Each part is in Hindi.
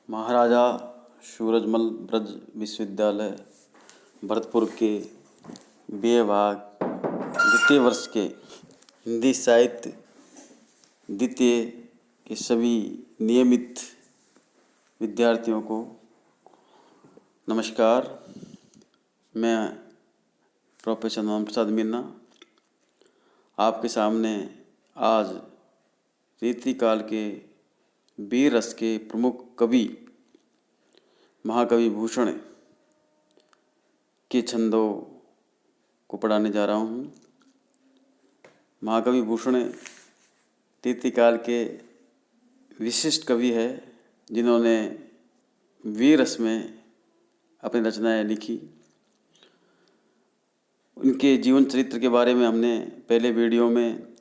महाराजा सूरजमल ब्रज विश्वविद्यालय भरतपुर के BA भाग द्वितीय वर्ष के हिंदी साहित्य द्वितीय के सभी नियमित विद्यार्थियों को नमस्कार। मैं प्रोफेसर नमन प्रसाद मीना आपके सामने आज रीतिकाल के वीर रस के प्रमुख कवि महाकवि भूषण के छंदों को पढ़ाने जा रहा हूँ। महाकवि भूषण रीतिकाल के विशिष्ट कवि है जिन्होंने वीर रस में अपनी रचनाएं लिखी। उनके जीवन चरित्र के बारे में हमने पहले वीडियो में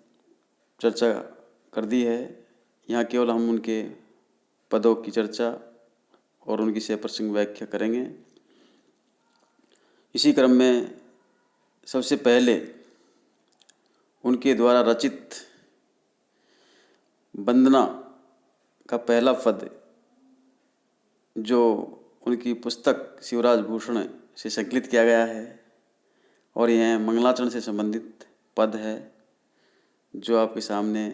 चर्चा कर दी है। यहाँ केवल हम उनके पदों की चर्चा और उनकी सप्रसंग व्याख्या करेंगे। इसी क्रम में सबसे पहले उनके द्वारा रचित वंदना का पहला पद जो उनकी पुस्तक शिवराज भूषण से संकलित किया गया है और यह मंगलाचरण से संबंधित पद है जो आपके सामने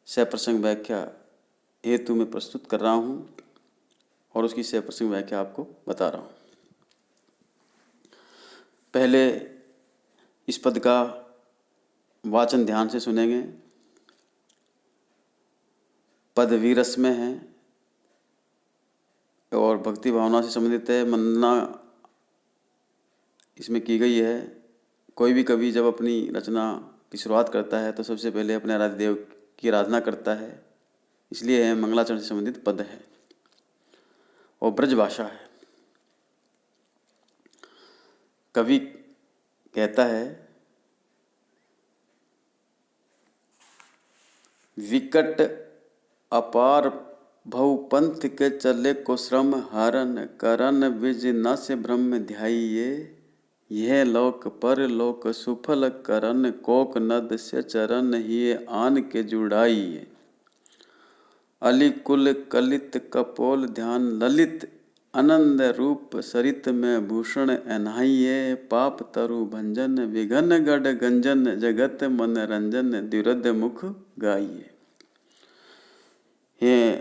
सप्रसंग व्याख्या हेतु में प्रस्तुत कर रहा हूँ और उसकी सप्रसंग व्याख्या आपको बता रहा हूँ। पहले इस पद का वाचन ध्यान से सुनेंगे। पद वीरस में है और भक्ति भावना से संबंधित है। वंदना इसमें की गई है। कोई भी कवि जब अपनी रचना की शुरुआत करता है तो सबसे पहले अपने आराध्य देव की आराधना करता है, इसलिए यह मंगलाचरण से संबंधित पद है और ब्रज भाषा है। कवि कहता है, विकट अपार भव पंथ के चले को श्रम हरन करन विज न से ब्रह्म ध्याइये। यह लोक पर लोक सुफल करन कोक नद से चरण ही आन के जुड़ाइये। अली कुल कलित कपोल ध्यान ललित आनंद रूप सरित में भूषण एन्हाइये। पाप तरु भंजन विघन गढ़ गंजन जगत मनरंजन द्विरद मुख गाइये। ये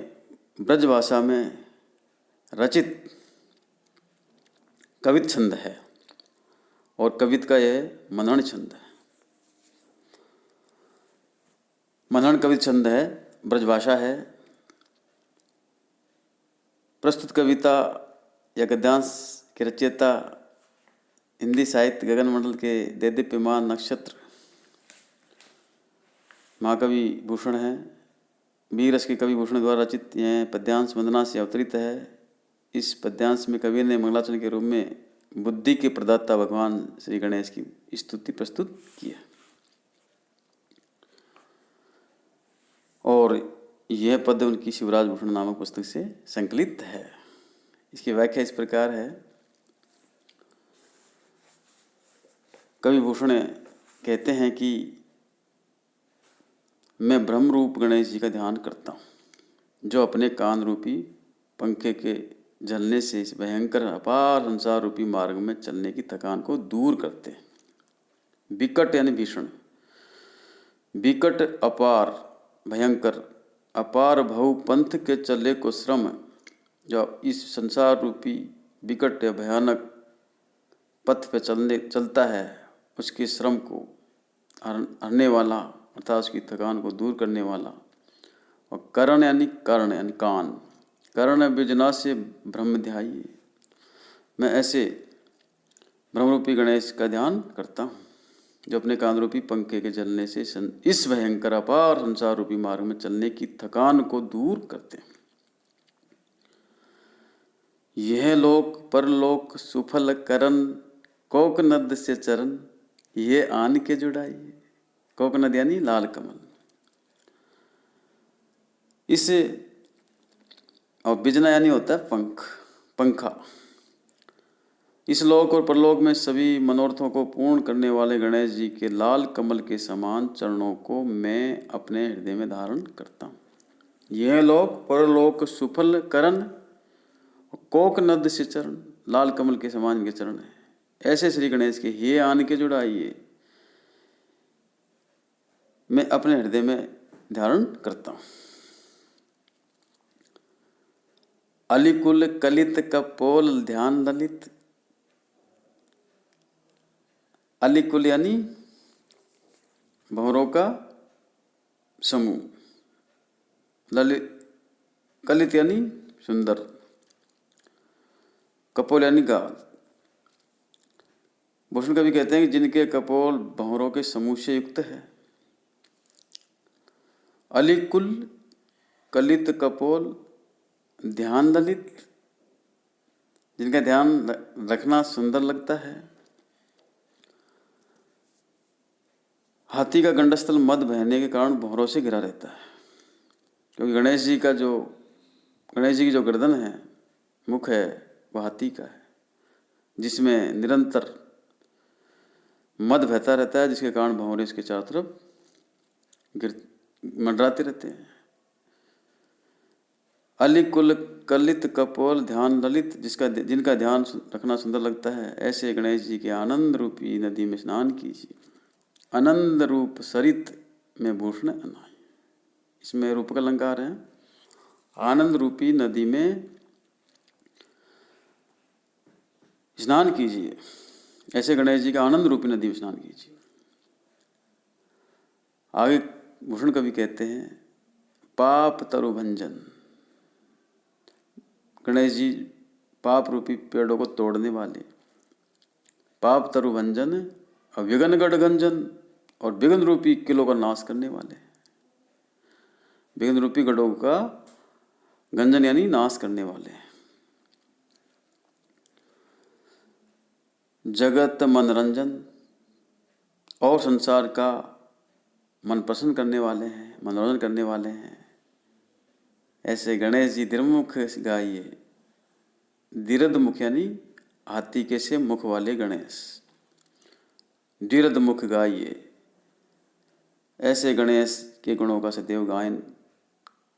ब्रज भाषा में रचित कवित छंद है और कवित का यह मनन छंद है। मनन कवित छंद है, ब्रज भाषा है। प्रस्तुत कविता या गद्यांश के रचयिता हिंदी साहित्य गगन मंडल के देदीप्यमान नक्षत्र महाकवि भूषण है। वीर रस के कवि भूषण द्वारा रचित यह पद्यांश वंदना से अवतरित है। इस पद्यांश में कवि ने मंगलाचरण के रूप में बुद्धि के प्रदाता भगवान श्री गणेश की स्तुति प्रस्तुत की है और यह पद उनकी शिवराज भूषण नामक पुस्तक से संकलित है। इसकी व्याख्या इस प्रकार है। कवि भूषण कहते हैं कि मैं ब्रह्म रूप गणेश जी का ध्यान करता हूँ जो अपने कान रूपी पंखे के जलने से इस भयंकर अपार संसार रूपी मार्ग में चलने की थकान को दूर करते हैं। विकट यानी भीषण, विकट अपार भयंकर, अपार भव पंथ के चले को श्रम, जो इस संसार रूपी विकट या भयानक पथ पे चलता है उसके श्रम को हरने वाला अर्थात उसकी थकान को दूर करने वाला। और करण यानी कर्ण यानी कान, कर्ण बिजना से ब्रह्म ध्याइये। मैं ऐसे ब्रह्मरूपी गणेश का ध्यान करता हूँ जो अपने कान रूपी पंखे के जलने से इस भयंकर अपार संसार रूपी मार्ग में चलने की थकान को दूर करते हैं। यह लोक परलोक सुफल करन कोक नद से चरण ये आन के जुड़ाइये। कोक नद यानी लाल कमल। इस और बिजना यानी होता है पंख, पंखा। इस लोक और परलोक में सभी मनोरथों को पूर्ण करने वाले गणेश जी के लाल कमल के समान चरणों को मैं अपने हृदय में धारण करता हूँ। यह लोक परलोक सुफल करण, कोक नद से चरण, लाल कमल के समान के चरण है। ऐसे श्री गणेश के हे आन के जुड़ाइए मैं अपने हृदय में धारण करता हूँ। अलिकुल कलित कपोल ध्यान ललित, अलिकुल यानी भंवरों का समूह, ललित कलित यानी सुंदर, कपोल यानी गाल। भूषण कवि कहते हैं कि जिनके कपोल भंवरों के समूह से युक्त है। अलिकुल कलित कपोल ध्यान ललित, जिनका ध्यान रखना सुंदर लगता है। हाथी का गंडस्थल मद बहने के कारण भंवरों से घिरा रहता है, क्योंकि गणेश जी की जो गर्दन है, मुख है, वह हाथी का है, जिसमें निरंतर मद बहता रहता है, जिसके कारण भंवरे इसके चारों तरफ मंडराते रहते हैं। अलिकुल कलित कपोल ध्यान ललित, जिनका ध्यान रखना सुंदर लगता है, ऐसे गणेश जी के आनंद रूपी नदी में स्नान कीजिए। आनंद रूप सरित में भूषण अनाय, इसमें रूप का अलंकार है। आनंद रूपी नदी में स्नान कीजिए, ऐसे गणेश जी का आनंद रूपी नदी में स्नान कीजिए। आगे भूषण कवि कहते हैं पाप तरु भंजन, गणेश जी पाप रूपी पेड़ों को तोड़ने वाले, पाप तरु भंजन, विघ्न गढ़ गंजन, और विघ्न रूपी किलों का नाश करने वाले, विघ्न रूपी गढ़ों का गंजन यानी नाश करने वाले। जगत मनोरंजन, और संसार का मन प्रसन्न करने वाले हैं, मनोरंजन करने वाले हैं। ऐसे गणेश जी दीर्घमुख गाइए। दीर्घ मुख यानी हाथी के से मुख वाले गणेश, दीर्घ मुख गाइए। ऐसे गणेश के गुणों का सदैव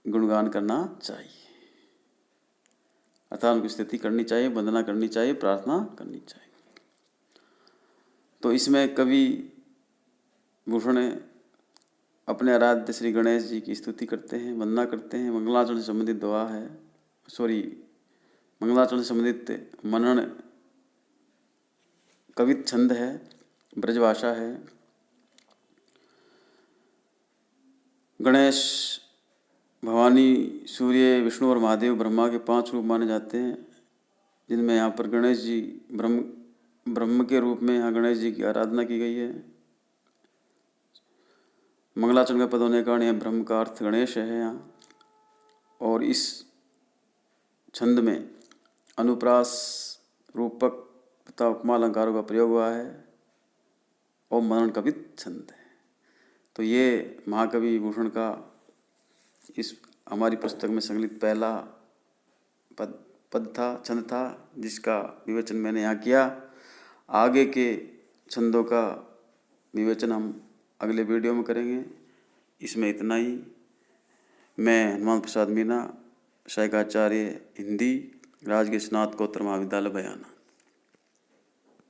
गुणगान करना चाहिए, अर्थात उनकी स्तुति करनी चाहिए, वंदना करनी चाहिए, प्रार्थना करनी चाहिए। तो इसमें कवि भूषण अपने आराध्य श्री गणेश जी की स्तुति करते हैं, वंदना करते हैं। मंगलाचरण से संबंधित दुआ है, मंगलाचरण से संबंधित मनन कवित छंद है, ब्रजभाषा है। गणेश भवानी, सूर्य, विष्णु और महादेव ब्रह्मा के 5 रूप माने जाते हैं, जिनमें यहाँ पर गणेश जी ब्रह्म के रूप में यहाँ गणेश जी की आराधना की गई है। मंगलाचरण का पद होने के कारण यह ब्रह्म का अर्थ गणेश है यहाँ। और इस छंद में अनुप्रास, रूपक तथा उपमा अलंकारों का प्रयोग हुआ है और मनन कवित छंद है। तो ये महाकवि भूषण का इस हमारी पुस्तक में संकलित पहला छंद था, जिसका विवेचन मैंने यहाँ किया। आगे के छंदों का विवेचन हम अगले वीडियो में करेंगे। इसमें इतना ही। मैं हनुमान प्रसाद मीना, सहायक आचार्य हिंदी, राजकीय स्नातकोत्तर महाविद्यालय बयाना।